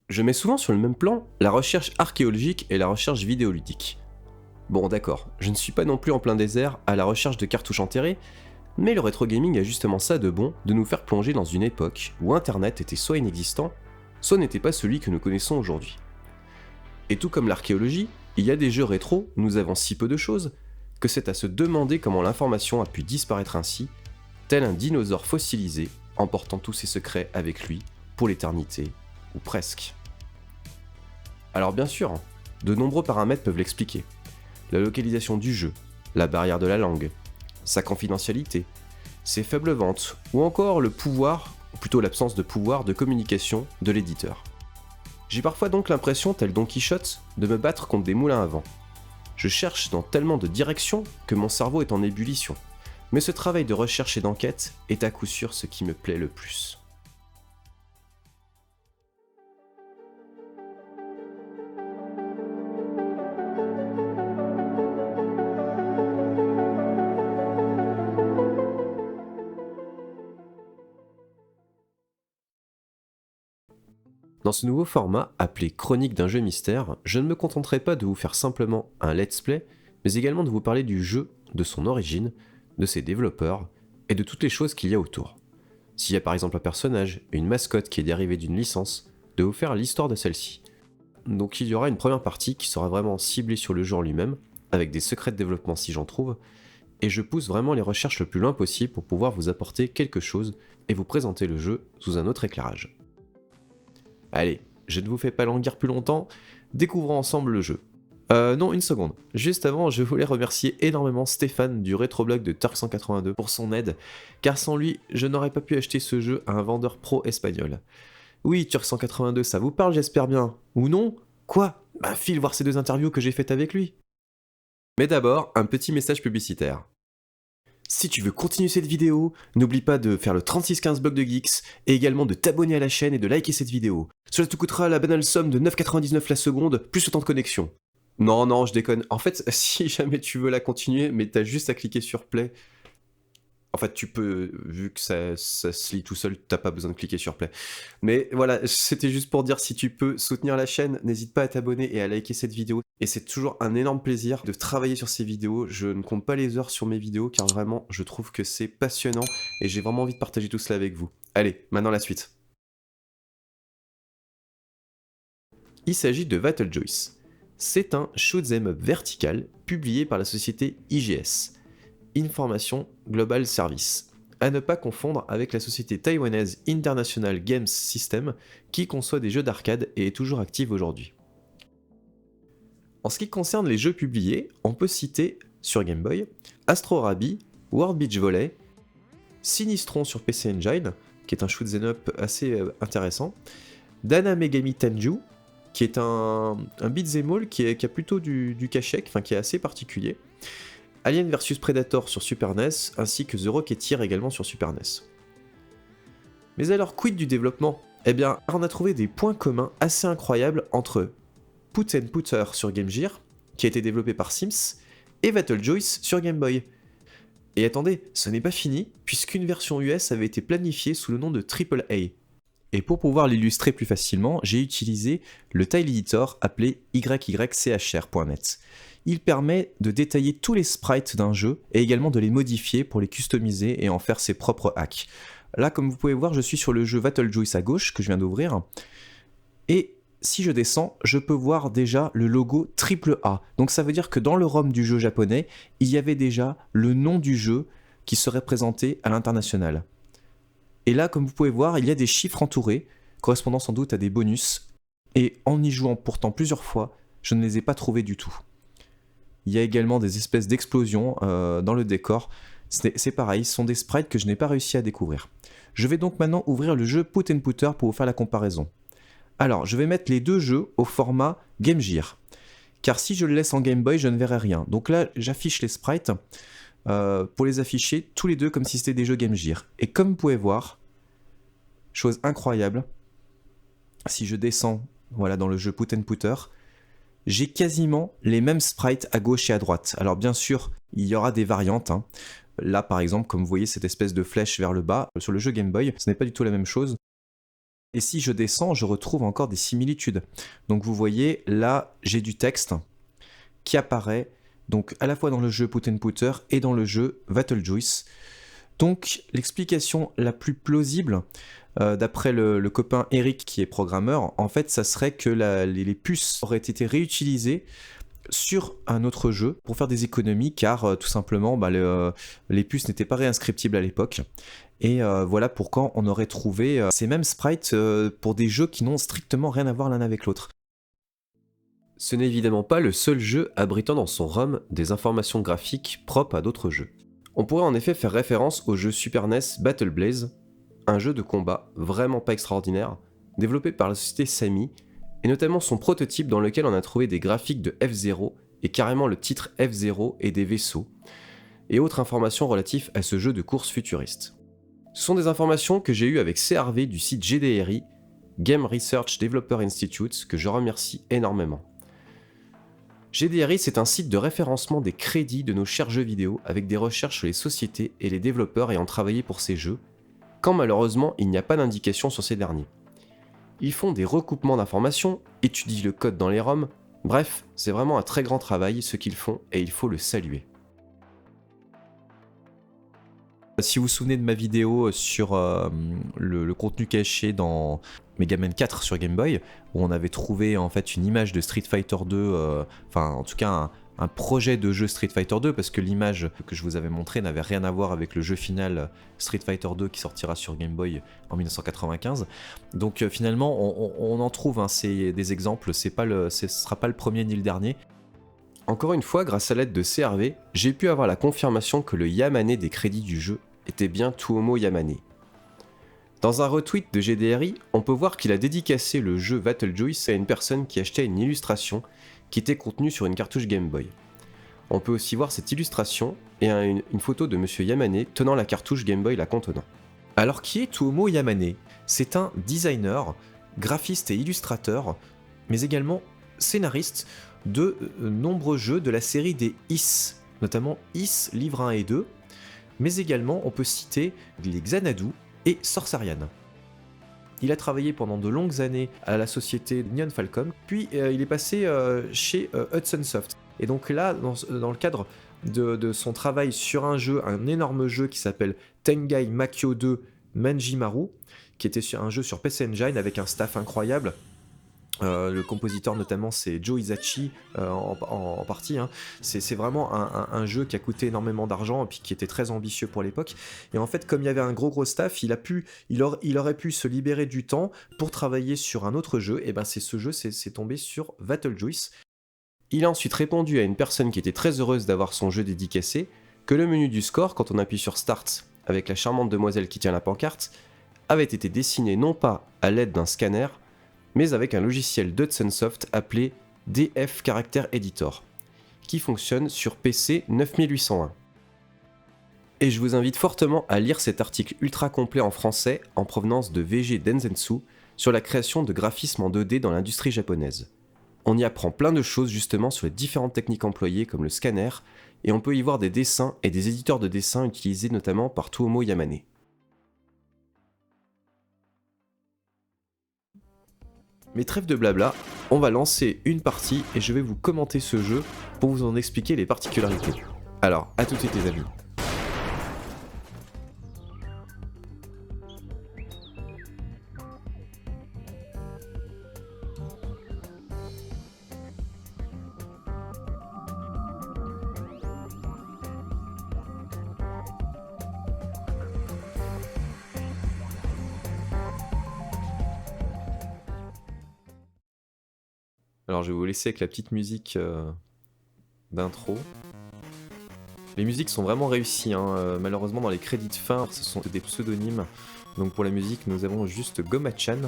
Je mets souvent sur le même plan la recherche archéologique et la recherche vidéoludique. Bon d'accord, je ne suis pas non plus en plein désert à la recherche de cartouches enterrées, mais le rétro gaming a justement ça de bon de nous faire plonger dans une époque où internet était soit inexistant, soit n'était pas celui que nous connaissons aujourd'hui. Et tout comme l'archéologie, il y a des jeux rétro où nous avons si peu de choses que c'est à se demander comment l'information a pu disparaître ainsi, tel un dinosaure fossilisé emportant tous ses secrets avec lui pour l'éternité, ou presque. Alors bien sûr, de nombreux paramètres peuvent l'expliquer. La localisation du jeu, la barrière de la langue, sa confidentialité, ses faibles ventes, ou encore le pouvoir, ou plutôt l'absence de pouvoir de communication de l'éditeur. J'ai parfois donc l'impression, tel Don Quichotte, de me battre contre des moulins à vent. Je cherche dans tellement de directions que mon cerveau est en ébullition. Mais ce travail de recherche et d'enquête est à coup sûr ce qui me plaît le plus. Dans ce nouveau format, appelé Chronique d'un jeu mystère, je ne me contenterai pas de vous faire simplement un let's play, mais également de vous parler du jeu, de son origine, de ses développeurs, et de toutes les choses qu'il y a autour. S'il y a par exemple un personnage, une mascotte qui est dérivée d'une licence, de vous faire l'histoire de celle-ci. Donc il y aura une première partie qui sera vraiment ciblée sur le jeu en lui-même, avec des secrets de développement si j'en trouve, et je pousse vraiment les recherches le plus loin possible pour pouvoir vous apporter quelque chose et vous présenter le jeu sous un autre éclairage. Allez, je ne vous fais pas languir plus longtemps, découvrons ensemble le jeu. Non, une seconde. Juste avant, je voulais remercier énormément Stéphane du rétroblog de Turk182 pour son aide, car sans lui, je n'aurais pas pu acheter ce jeu à un vendeur pro espagnol. Oui, Turk182, ça vous parle, j'espère bien. Ou non? Quoi? Bah, file voir ces 2 interviews que j'ai faites avec lui. Mais d'abord, un petit message publicitaire. Si tu veux continuer cette vidéo, n'oublie pas de faire le 3615 bloc de geeks et également de t'abonner à la chaîne et de liker cette vidéo. Cela te coûtera la banale somme de 9,99 la seconde plus le temps de connexion. Non, je déconne. En fait, si jamais tu veux la continuer, mais t'as juste à cliquer sur play. En fait, tu peux, vu que ça se lit tout seul, t'as pas besoin de cliquer sur play. Mais voilà, c'était juste pour dire, si tu peux soutenir la chaîne, n'hésite pas à t'abonner et à liker cette vidéo. Et c'est toujours un énorme plaisir de travailler sur ces vidéos. Je ne compte pas les heures sur mes vidéos, car vraiment, je trouve que c'est passionnant et j'ai vraiment envie de partager tout cela avec vous. Allez, maintenant la suite. Il s'agit de Battlejoyce. C'est un shoot'em up vertical publié par la société IGS. Information Global Service. À ne pas confondre avec la société taïwanaise International Games System qui conçoit des jeux d'arcade et est toujours active aujourd'hui. En ce qui concerne les jeux publiés, on peut citer sur Game Boy Astro Rabby, World Beach Volley, Sinistron sur PC Engine, qui est un shoot'em up assez intéressant, Dana Megami Tenju, qui est un beat'em all qui a plutôt du cachet, enfin qui est assez particulier, Alien vs Predator sur Super NES, ainsi que The Rocketeer également sur Super NES. Mais alors, quid du développement? Eh bien, on a trouvé des points communs assez incroyables entre Put and Putter sur Game Gear, qui a été développé par Sims, et Battlejoyce sur Game Boy. Et attendez, ce n'est pas fini, puisqu'une version US avait été planifiée sous le nom de AAA. Et pour pouvoir l'illustrer plus facilement, j'ai utilisé le tile editor appelé yychr.net. Il permet de détailler tous les sprites d'un jeu et également de les modifier pour les customiser et en faire ses propres hacks. Là, comme vous pouvez voir, je suis sur le jeu Battlejoyce à gauche que je viens d'ouvrir. Et si je descends, je peux voir déjà le logo AAA. Donc ça veut dire que dans le ROM du jeu japonais, il y avait déjà le nom du jeu qui serait présenté à l'international. Et là, comme vous pouvez voir, il y a des chiffres entourés, correspondant sans doute à des bonus. Et en y jouant pourtant plusieurs fois, je ne les ai pas trouvés du tout. Il y a également des espèces d'explosions dans le décor. C'est pareil, ce sont des sprites que je n'ai pas réussi à découvrir. Je vais donc maintenant ouvrir le jeu Put and Putter pour vous faire la comparaison. Alors, je vais mettre les deux jeux au format Game Gear. Car si je le laisse en Game Boy, je ne verrai rien. Donc là, j'affiche les sprites pour les afficher tous les deux comme si c'était des jeux Game Gear. Et comme vous pouvez voir, chose incroyable, si je descends voilà, dans le jeu Put and Putter, j'ai quasiment les mêmes sprites à gauche et à droite. Alors bien sûr, il y aura des variantes. Là par exemple, comme vous voyez cette espèce de flèche vers le bas, sur le jeu Game Boy, ce n'est pas du tout la même chose. Et si je descends, je retrouve encore des similitudes. Donc vous voyez, là, j'ai du texte qui apparaît donc à la fois dans le jeu Put and Putter et dans le jeu Battlejuice. Donc l'explication la plus plausible, d'après le copain Eric qui est programmeur, en fait ça serait que les puces auraient été réutilisées sur un autre jeu pour faire des économies car tout simplement les puces n'étaient pas réinscriptibles à l'époque. Et voilà pourquoi on aurait trouvé ces mêmes sprites pour des jeux qui n'ont strictement rien à voir l'un avec l'autre. Ce n'est évidemment pas le seul jeu abritant dans son ROM des informations graphiques propres à d'autres jeux. On pourrait en effet faire référence au jeu Super NES Battle Blaze, un jeu de combat vraiment pas extraordinaire, développé par la société Sammy, et notamment son prototype dans lequel on a trouvé des graphiques de F-Zero et carrément le titre F-Zero et des vaisseaux, et autres informations relatives à ce jeu de course futuriste. Ce sont des informations que j'ai eues avec CRV du site GDRI, Game Research Developer Institute, que je remercie énormément. GDRI, c'est un site de référencement des crédits de nos chers jeux vidéo avec des recherches sur les sociétés et les développeurs ayant travaillé pour ces jeux, quand malheureusement il n'y a pas d'indication sur ces derniers. Ils font des recoupements d'informations, étudient le code dans les ROM, bref, c'est vraiment un très grand travail ce qu'ils font et il faut le saluer. Si vous vous souvenez de ma vidéo sur le contenu caché dans Mega Man 4 sur Game Boy, où on avait trouvé en fait une image de Street Fighter 2, enfin en tout cas un projet de jeu Street Fighter 2, parce que l'image que je vous avais montrée n'avait rien à voir avec le jeu final Street Fighter 2 qui sortira sur Game Boy en 1995. Donc finalement on en trouve, hein, des exemples, ce sera pas le premier ni le dernier. Encore une fois, grâce à l'aide de CRV, j'ai pu avoir la confirmation que le Yamane des crédits du jeu était bien Tuomo Yamane. Dans un retweet de GDRI, on peut voir qu'il a dédicacé le jeu Battlejuice à une personne qui achetait une illustration qui était contenue sur une cartouche Game Boy. On peut aussi voir cette illustration et une photo de Monsieur Yamane tenant la cartouche Game Boy la contenant. Alors qui est Tuomo Yamane ? C'est un designer, graphiste et illustrateur, mais également scénariste de nombreux jeux de la série des Is, notamment Is livre 1 et 2, mais également on peut citer les Xanadu et Sorcerian. Il a travaillé pendant de longues années à la société Neon Falcom, puis il est passé chez Hudson Soft. Et donc là, dans le cadre de son travail sur un jeu, un énorme jeu qui s'appelle Tengai Makyo 2 Manjimaru, qui était sur un jeu sur PC Engine avec un staff incroyable. Le compositeur notamment c'est Joe Hisaishi en partie, hein. C'est vraiment un jeu qui a coûté énormément d'argent et puis qui était très ambitieux pour l'époque, et en fait comme il y avait un gros staff, il aurait pu se libérer du temps pour travailler sur un autre jeu, et ben ce jeu c'est tombé sur Battlejuice. Il a ensuite répondu à une personne qui était très heureuse d'avoir son jeu dédicacé que le menu du score, quand on appuie sur Start avec la charmante demoiselle qui tient la pancarte, avait été dessiné non pas à l'aide d'un scanner, mais avec un logiciel d'Hudson Soft appelé DF Character Editor, qui fonctionne sur PC 9801. Et je vous invite fortement à lire cet article ultra complet en français en provenance de VG Denzensu sur la création de graphismes en 2D dans l'industrie japonaise. On y apprend plein de choses justement sur les différentes techniques employées comme le scanner, et on peut y voir des dessins et des éditeurs de dessins utilisés notamment par Tuomo Yamane. Mais trêve de blabla, on va lancer une partie et je vais vous commenter ce jeu pour vous en expliquer les particularités. Alors, à tout de suite les amis. Alors je vais vous laisser avec la petite musique d'intro. Les musiques sont vraiment réussies, hein. Malheureusement dans les crédits de fin, ce sont des pseudonymes. Donc pour la musique, nous avons juste Goma-chan.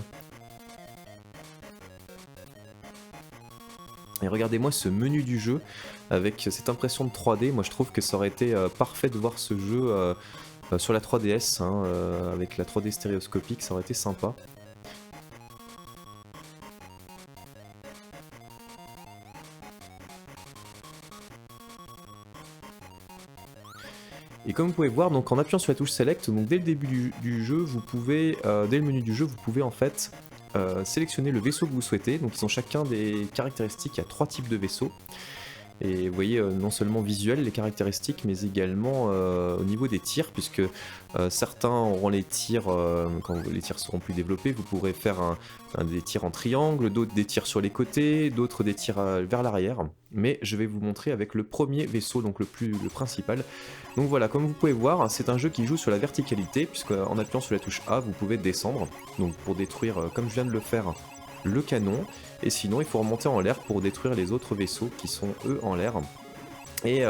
Et regardez-moi ce menu du jeu avec cette impression de 3D. Moi je trouve que ça aurait été parfait de voir ce jeu sur la 3DS, hein, avec la 3D stéréoscopique, ça aurait été sympa. Et comme vous pouvez voir, donc en appuyant sur la touche Select, donc dès le début du jeu, vous pouvez, dès le menu du jeu, vous pouvez en fait sélectionner le vaisseau que vous souhaitez. Donc ils ont chacun des caractéristiques, il y a 3 types de vaisseaux. Et vous voyez non seulement visuel les caractéristiques, mais également au niveau des tirs, puisque certains auront les tirs, quand les tirs seront plus développés, vous pourrez faire des tirs en triangle, d'autres des tirs sur les côtés, d'autres des tirs vers l'arrière. Mais je vais vous montrer avec le premier vaisseau, donc le principal. Donc voilà, comme vous pouvez voir, c'est un jeu qui joue sur la verticalité, puisque en appuyant sur la touche A, vous pouvez descendre, donc pour détruire, comme je viens de le faire, le canon, et sinon il faut remonter en l'air pour détruire les autres vaisseaux qui sont eux en l'air. Et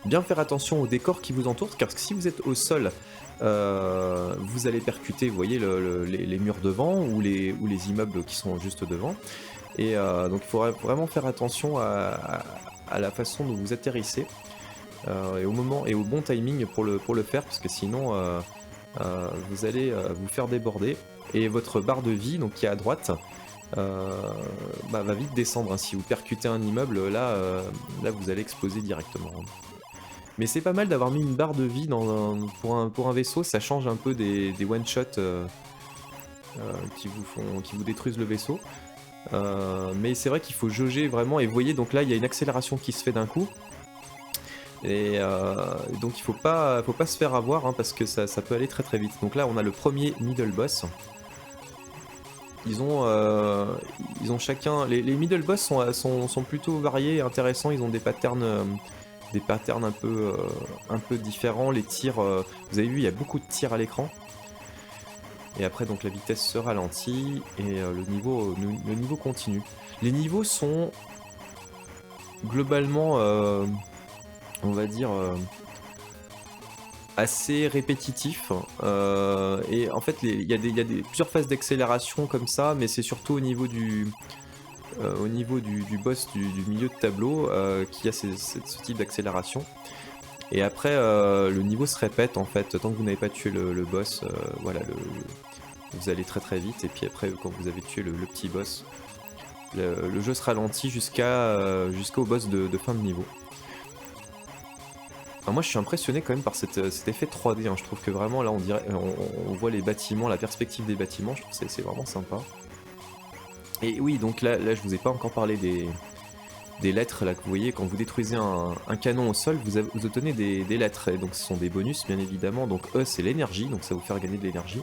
bien faire attention aux décors qui vous entourent, car si vous êtes au sol, vous allez percuter, vous voyez, les murs devant ou les immeubles qui sont juste devant. Et donc il faudra vraiment faire attention à la façon dont vous atterrissez, et au moment et au bon timing pour le faire, parce que sinon vous allez vous faire déborder. Et votre barre de vie, donc qui est à droite, va vite descendre, hein. Si vous percutez un immeuble, là vous allez exploser directement. Mais c'est pas mal d'avoir mis une barre de vie pour un vaisseau, ça change un peu des one-shots qui vous détruisent le vaisseau. Mais c'est vrai qu'il faut jauger vraiment, et vous voyez, donc là il y a une accélération qui se fait d'un coup. Et donc il faut pas se faire avoir, hein, parce que ça peut aller très très vite. Donc là on a le premier middle boss. Ils ont chacun... Les middle boss sont plutôt variés et intéressants, ils ont des patterns un peu différents. Les tirs, vous avez vu, il y a beaucoup de tirs à l'écran. Et après donc la vitesse se ralentit et le niveau continue. Les niveaux sont globalement, on va dire... assez répétitif, et en fait il y a plusieurs phases d'accélération comme ça, mais c'est surtout au niveau du boss du milieu de tableau qui a ce type d'accélération. Et après le niveau se répète en fait, tant que vous n'avez pas tué le boss, voilà, vous allez très très vite, et puis après quand vous avez tué le petit boss, le jeu se ralentit jusqu'au boss de fin de niveau. Alors moi je suis impressionné quand même par cet effet 3D, hein. Je trouve que vraiment là on voit les bâtiments, la perspective des bâtiments, je trouve que c'est vraiment sympa. Et oui, donc là je vous ai pas encore parlé des lettres là que vous voyez, quand vous détruisez un canon au sol, vous obtenez des lettres, et donc ce sont des bonus bien évidemment. Donc E c'est l'énergie, donc ça va vous faire gagner de l'énergie.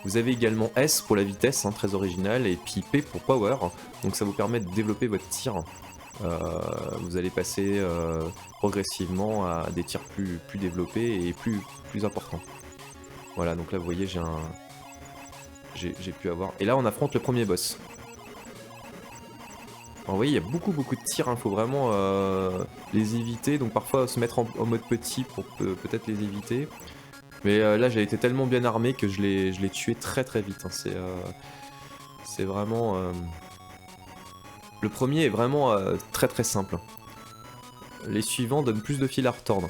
Vous avez également S pour la vitesse, hein, très original, et puis P pour power, donc ça vous permet de développer votre tir. Vous allez passer progressivement à des tirs plus développés et plus importants. Voilà, donc là vous voyez j'ai pu avoir... Et là on affronte le premier boss. Alors vous voyez, il y a beaucoup de tirs, hein. Faut vraiment les éviter, donc parfois se mettre en mode petit pour peut-être les éviter. Mais là j'ai été tellement bien armé que je l'ai tué très très vite, hein. C'est vraiment... Le premier est vraiment très très simple. Les suivants donnent plus de fil à retordre.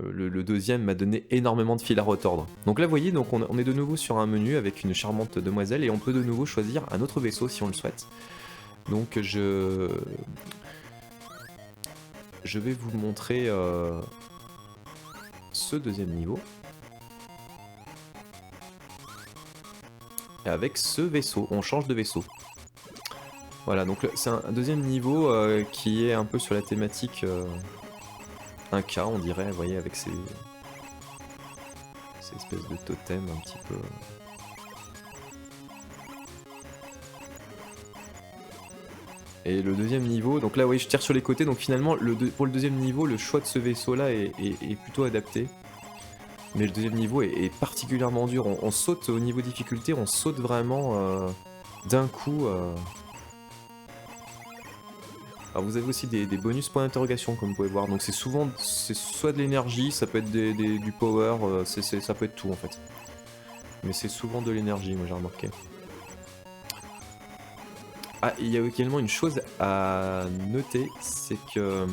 Le deuxième m'a donné énormément de fil à retordre. Donc là vous voyez, donc on est de nouveau sur un menu avec une charmante demoiselle, et on peut de nouveau choisir un autre vaisseau si on le souhaite. Donc je vais vous montrer ce deuxième niveau. Et avec ce vaisseau, on change de vaisseau. Voilà, donc c'est un deuxième niveau qui est un peu sur la thématique un cas, on dirait, vous voyez, avec ces espèces de totems un petit peu... Et le deuxième niveau, donc là, oui, je tire sur les côtés, donc finalement, pour le deuxième niveau, le choix de ce vaisseau-là est plutôt adapté. Mais le deuxième niveau est particulièrement dur, on saute au niveau difficulté, on saute vraiment d'un coup... Alors vous avez aussi des bonus points d'interrogation, comme vous pouvez voir, donc c'est soit de l'énergie, ça peut être du power, ça peut être tout en fait. Mais c'est souvent de l'énergie, moi j'ai remarqué. Ah, il y a également une chose à noter, c'est que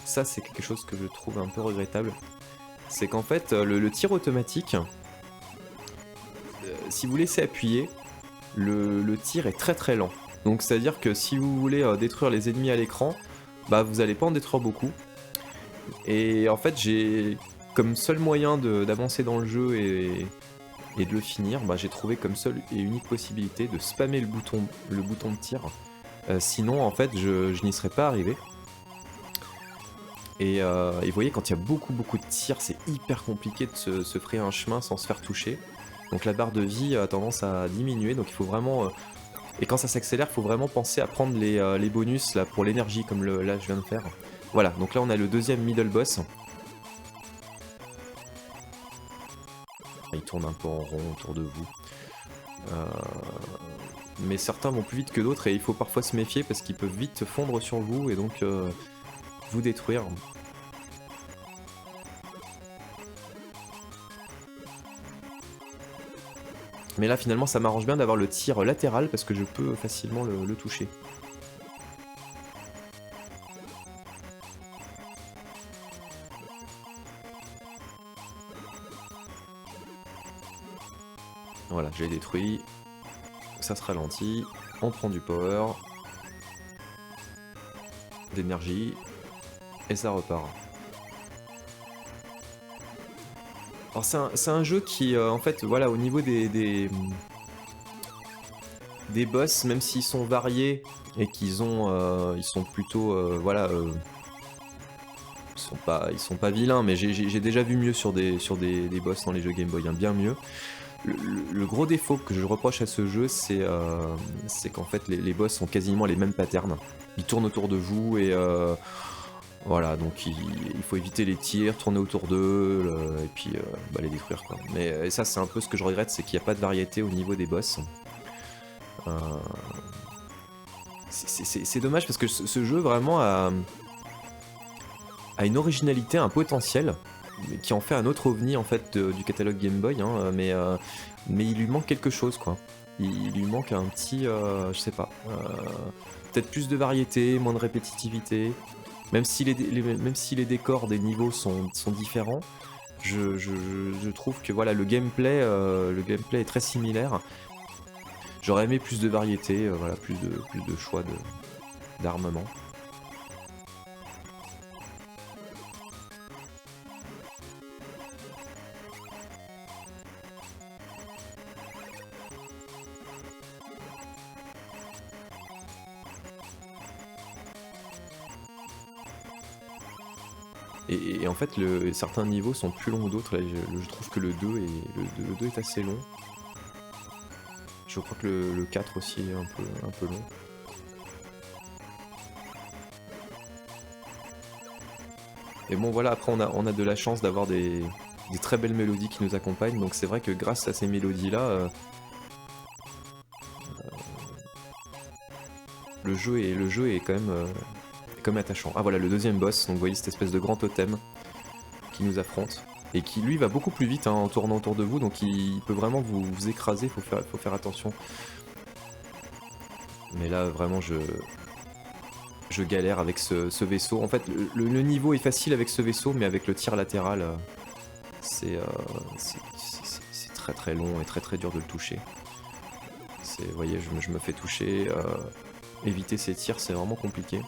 ça c'est quelque chose que je trouve un peu regrettable. C'est qu'en fait le tir automatique, si vous laissez appuyer, le tir est très très lent. Donc c'est à dire que si vous voulez détruire les ennemis à l'écran, bah vous allez pas en détruire beaucoup. Et en fait, j'ai comme seul moyen d'avancer dans le jeu et de le finir, bah, j'ai trouvé comme seule et unique possibilité de spammer le bouton de tir. Sinon, en fait, je n'y serais pas arrivé. Et vous voyez, quand il y a beaucoup de tirs, c'est hyper compliqué de se frayer un chemin sans se faire toucher. Donc la barre de vie a tendance à diminuer, donc il faut vraiment... et quand ça s'accélère, il faut vraiment penser à prendre les bonus là, pour l'énergie, comme là je viens de faire. Voilà, donc là on a le deuxième middle boss. Il tourne un peu en rond autour de vous. Mais certains vont plus vite que d'autres et il faut parfois se méfier parce qu'ils peuvent vite fondre sur vous et donc vous détruire. Mais là finalement ça m'arrange bien d'avoir le tir latéral parce que je peux facilement le toucher. Voilà, j'ai détruit. Ça se ralentit. On prend du power. D'énergie. Et ça repart. Alors c'est un jeu qui, en fait, voilà, au niveau des boss, même s'ils sont variés et qu'ils ont, ils sont plutôt, voilà, ils sont pas vilains, mais j'ai déjà vu mieux sur des boss dans les jeux Game Boy, hein, bien mieux. Le gros défaut que je reproche à ce jeu, c'est qu'en fait les boss sont quasiment les mêmes patterns. Ils tournent autour de vous et voilà, donc il faut éviter les tirs, tourner autour d'eux et puis bah, les détruire quoi. Mais ça c'est un peu ce que je regrette, c'est qu'il n'y a pas de variété au niveau des boss. C'est dommage parce que ce jeu vraiment a une originalité, un potentiel qui en fait un autre ovni en fait du catalogue Game Boy, hein, mais il lui manque quelque chose quoi. Il lui manque un petit, je sais pas, peut-être plus de variété, moins de répétitivité. Même si les décors des niveaux sont différents, je trouve que voilà le gameplay est très similaire. J'aurais aimé plus de variété, voilà, plus de choix d'armement. Et en fait, certains niveaux sont plus longs que d'autres. Je trouve que le 2 est assez long. Je crois que le 4 aussi est un peu long. Et bon voilà, après on a de la chance d'avoir des très belles mélodies qui nous accompagnent. Donc c'est vrai que grâce à ces mélodies-là, le jeu est quand même attachant. Ah voilà, le deuxième boss, donc vous voyez cette espèce de grand totem qui nous affronte. Et qui lui va beaucoup plus vite hein, en tournant autour de vous, donc il peut vraiment vous écraser, faut faire attention. Mais là vraiment je galère avec ce vaisseau. En fait le niveau est facile avec ce vaisseau, mais avec le tir latéral, c'est très long et très dur de le toucher. Vous voyez, je me fais toucher, éviter ces tirs c'est vraiment compliqué.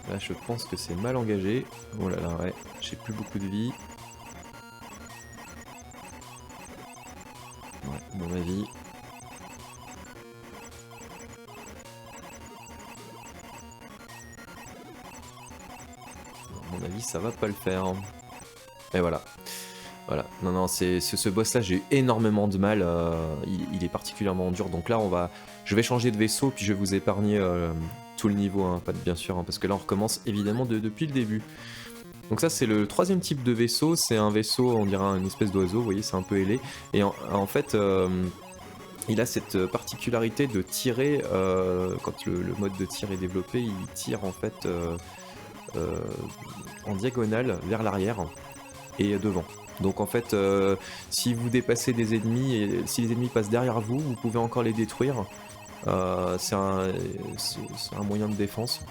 Là je pense que c'est mal engagé. Oh là là ouais, j'ai plus beaucoup de vie. Ouais, à mon avis. À mon avis ça va pas le faire. Et voilà. Voilà, non, ce boss là j'ai eu énormément de mal, il est particulièrement dur, donc là je vais changer de vaisseau puis je vais vous épargner tout le niveau, hein, pas bien sûr, hein, parce que là on recommence évidemment depuis le début. Donc ça c'est le troisième type de vaisseau, c'est un vaisseau, on dirait une espèce d'oiseau, vous voyez c'est un peu ailé, et en fait il a cette particularité de tirer, quand le mode de tir est développé, il tire en fait en diagonale vers l'arrière et devant. Donc en fait, si vous dépassez des ennemis et si les ennemis passent derrière vous, vous pouvez encore les détruire. C'est un moyen de défense.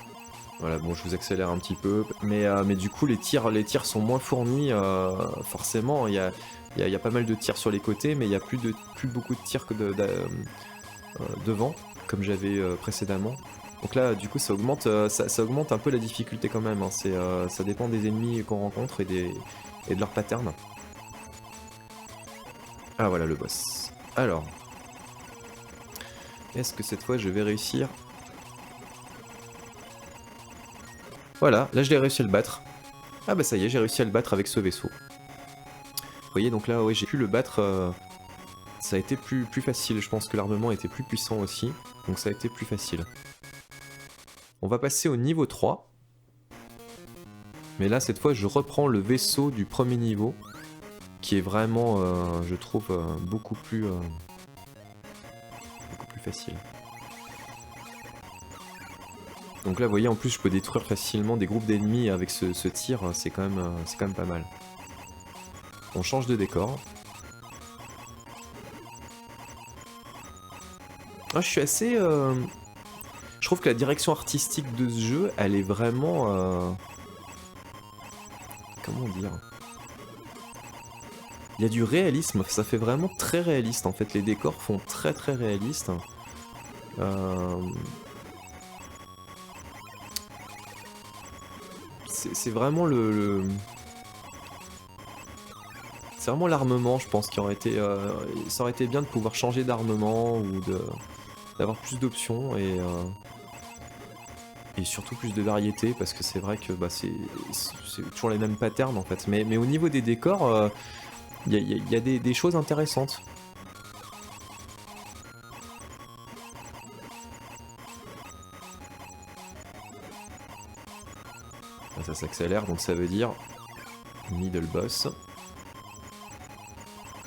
Voilà, bon, je vous accélère un petit peu, mais du coup, les tirs sont moins fournis, forcément. Il y a pas mal de tirs sur les côtés, mais il y a plus beaucoup de tirs que devant, comme j'avais précédemment. Donc là, du coup, ça augmente un peu la difficulté quand même. Hein. Ça dépend des ennemis qu'on rencontre et de leur pattern. Ah voilà le boss. Alors, est-ce que cette fois je vais réussir? Voilà, là je l'ai réussi à le battre. Ah bah ça y est, j'ai réussi à le battre avec ce vaisseau. Vous voyez, donc là, ouais, j'ai pu le battre. Ça a été plus facile. Je pense que l'armement était plus puissant aussi. Donc ça a été plus facile. On va passer au niveau 3. Mais là, cette fois, je reprends le vaisseau du premier niveau. Qui est vraiment, je trouve, beaucoup plus facile. Donc là, vous voyez, en plus, je peux détruire facilement des groupes d'ennemis avec ce tir. C'est quand même pas mal. On change de décor. Ah, je suis assez... Je trouve que la direction artistique de ce jeu, elle est vraiment... Comment dire? Il y a du réalisme, ça fait vraiment très réaliste en fait, les décors font très réalistes. C'est vraiment c'est vraiment l'armement, je pense, qui aurait été... ça aurait été bien de pouvoir changer d'armement ou d'avoir plus d'options et surtout plus de variété, parce que c'est vrai que bah, c'est toujours les mêmes patterns en fait. Mais au niveau des décors, il y a des choses intéressantes. Là, ça s'accélère, donc ça veut dire middle boss.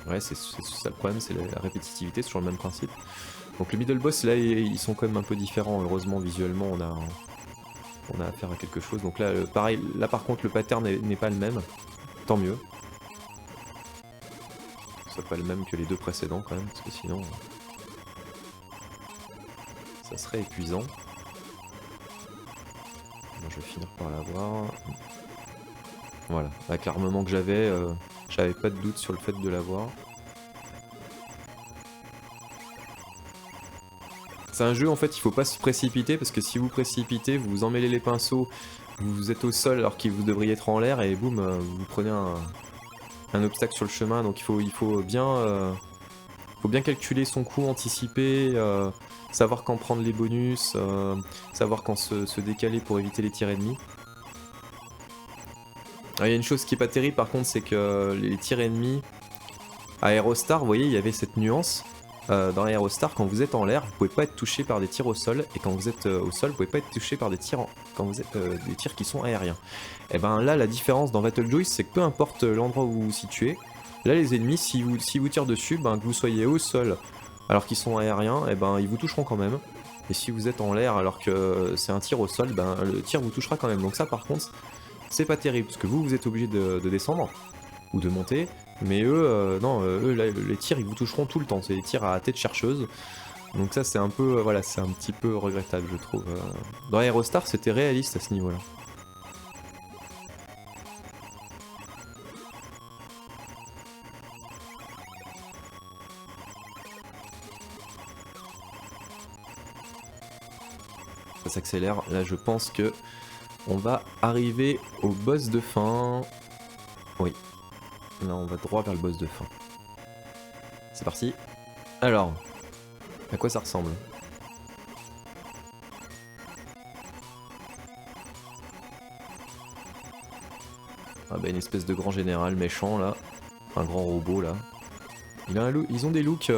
Ouais, c'est ça le problème, c'est la répétitivité, c'est toujours le même principe. Donc le middle boss, là, ils sont quand même un peu différents. Heureusement, visuellement, on a affaire à quelque chose. Donc là, pareil, là par contre, le pattern n'est pas le même. Tant mieux. C'est pas le même que les deux précédents quand même, parce que sinon, ça serait épuisant. Bon, je vais finir par l'avoir. Voilà, avec l'armement que j'avais pas de doute sur le fait de l'avoir. C'est un jeu, en fait, il faut pas se précipiter, parce que si vous précipitez, vous vous emmêlez les pinceaux, vous êtes au sol alors que vous devriez être en l'air, et boum, vous prenez un obstacle sur le chemin. Donc il faut bien calculer son coup, anticiper, savoir quand prendre les bonus, savoir quand se décaler pour éviter les tirs ennemis. Il y a une chose qui est pas terrible par contre, c'est que les tirs ennemis à Aerostar, vous voyez, il y avait cette nuance. Dans Aerostar, quand vous êtes en l'air, vous pouvez pas être touché par des tirs au sol, et quand vous êtes au sol, vous pouvez pas être touché par des tirs des tirs qui sont aériens. Et ben là, la différence dans Battlejoy, c'est que peu importe l'endroit où vous vous situez, là les ennemis, si vous tirent dessus, ben, que vous soyez au sol alors qu'ils sont aériens, et ben ils vous toucheront quand même. Et si vous êtes en l'air alors que c'est un tir au sol, ben le tir vous touchera quand même. Donc ça par contre, c'est pas terrible, parce que vous êtes obligé de descendre ou de monter. Mais eux, non, eux, là, les tirs, ils vous toucheront tout le temps. C'est des tirs à tête chercheuse. Donc ça, c'est un peu, voilà, c'est un petit peu regrettable, je trouve. Dans Aerostar, c'était réaliste à ce niveau-là. Ça s'accélère. Là, je pense que on va arriver au boss de fin. Oui. Là, on va droit vers le boss de fin. C'est parti. Alors, à quoi ça ressemble? Ah bah une espèce de grand général méchant là. Un grand robot là. Ils ont des looks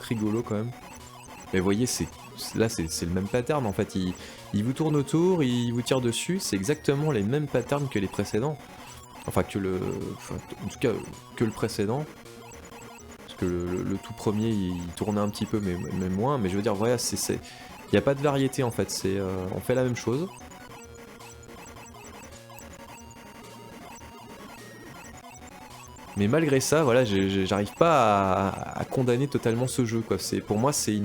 rigolos quand même. Mais vous voyez, là c'est le même pattern en fait. Il vous tourne autour, il vous tire dessus. C'est exactement les mêmes patterns que les précédents. Enfin en tout cas que le précédent. Parce que le tout premier il tournait un petit peu mais moins. Mais je veux dire voilà, il n'y a pas de variété en fait. On fait la même chose. Mais malgré ça, voilà, j'arrive pas à condamner totalement ce jeu, quoi. Pour moi, c'est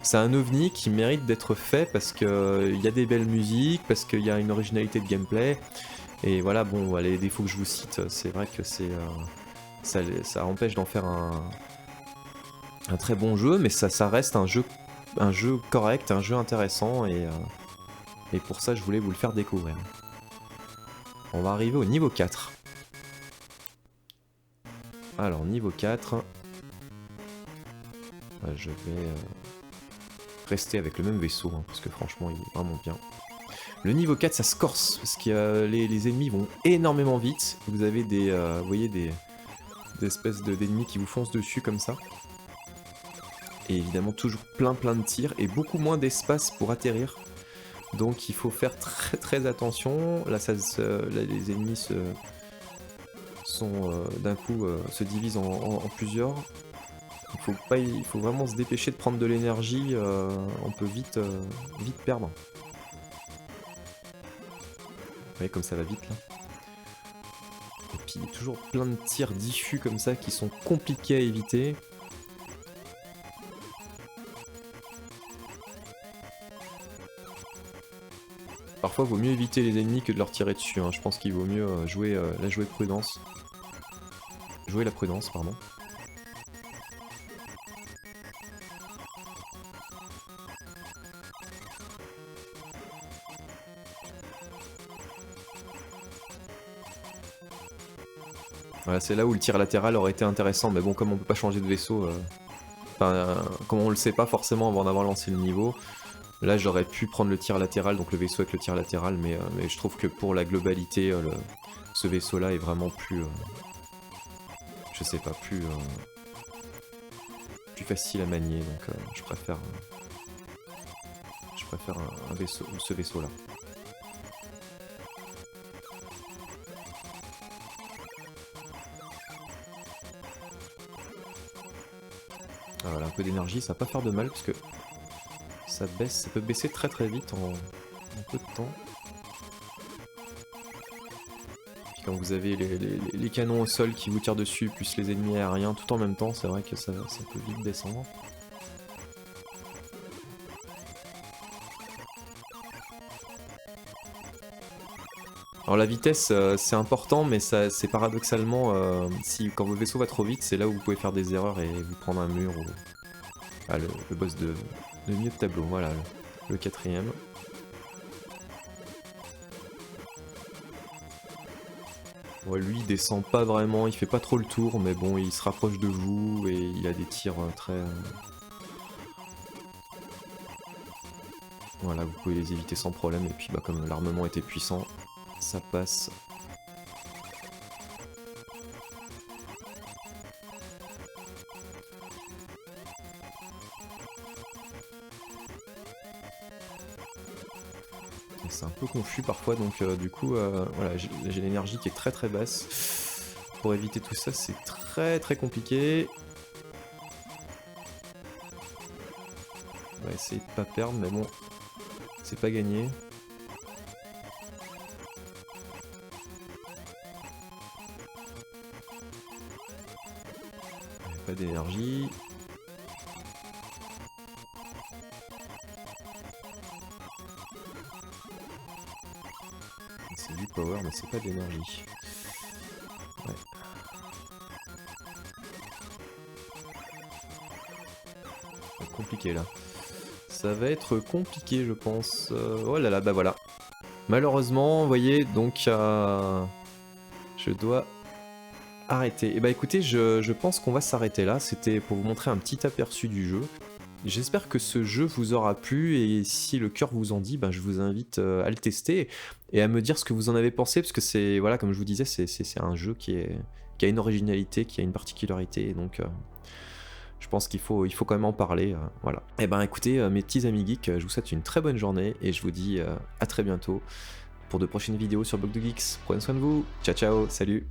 c'est un ovni qui mérite d'être fait parce qu'il y a des belles musiques, parce qu'il y a une originalité de gameplay. Et voilà, bon, les défauts que je vous cite, c'est vrai que ça empêche d'en faire un très bon jeu, mais ça reste un jeu correct, un jeu intéressant, et pour ça je voulais vous le faire découvrir. On va arriver au niveau 4. Alors niveau 4, je vais rester avec le même vaisseau, hein, parce que franchement il est vraiment bien. Le niveau 4 ça se corse, parce que les ennemis vont énormément vite. Vous avez vous voyez des espèces d'ennemis qui vous foncent dessus comme ça. Et évidemment toujours plein de tirs et beaucoup moins d'espace pour atterrir. Donc il faut faire très attention. Là, là les ennemis d'un coup se divisent en plusieurs. Il faut vraiment se dépêcher de prendre de l'énergie. On peut vite perdre. Vous voyez comme ça va vite là. Et puis il y a toujours plein de tirs diffus comme ça qui sont compliqués à éviter. Parfois, il vaut mieux éviter les ennemis que de leur tirer dessus. Hein. Je pense qu'il vaut mieux jouer prudence. Jouer la prudence, pardon. Voilà, c'est là où le tir latéral aurait été intéressant, mais bon, comme on peut pas changer de vaisseau, comme on le sait pas forcément avant d'avoir lancé le niveau, là j'aurais pu prendre le tir latéral, donc le vaisseau avec le tir latéral, mais je trouve que pour la globalité, ce vaisseau-là est vraiment plus, je sais pas, plus facile à manier, donc je préfère ce vaisseau-là. Voilà, un peu d'énergie, ça va pas faire de mal parce que ça peut baisser très vite en peu de temps. Puis quand vous avez les canons au sol qui vous tirent dessus, plus les ennemis aériens tout en même temps, c'est vrai que ça peut vite descendre. Alors la vitesse c'est important, mais c'est paradoxalement, quand votre vaisseau va trop vite, c'est là où vous pouvez faire des erreurs et vous prendre un mur ou le boss de milieu de tableau, voilà, le 4ème. Ouais, lui il descend pas vraiment, il fait pas trop le tour, mais bon il se rapproche de vous et il a des tirs très... Voilà, vous pouvez les éviter sans problème, et puis comme l'armement était puissant, ça passe. C'est un peu confus parfois, donc du coup voilà, j'ai l'énergie qui est très basse. Pour éviter tout ça, c'est très compliqué. On va essayer de pas perdre, mais bon, c'est pas gagné. Pas d'énergie. C'est du power, mais c'est pas d'énergie. Ouais. C'est compliqué là. Ça va être compliqué, je pense. Oh là là, bah voilà. Malheureusement, vous voyez, donc je dois arrêter. Et bah écoutez, je pense qu'on va s'arrêter là. C'était pour vous montrer un petit aperçu du jeu. J'espère que ce jeu vous aura plu, et si le cœur vous en dit, je vous invite à le tester et à me dire ce que vous en avez pensé, parce que c'est, voilà, comme je vous disais, c'est un jeu qui a une originalité, qui a une particularité, et donc je pense qu'il faut quand même en parler, voilà. Et ben écoutez, mes petits amis geeks, je vous souhaite une très bonne journée, et je vous dis à très bientôt pour de prochaines vidéos sur Bloc de Geeks. Prenez soin de vous, ciao ciao, salut.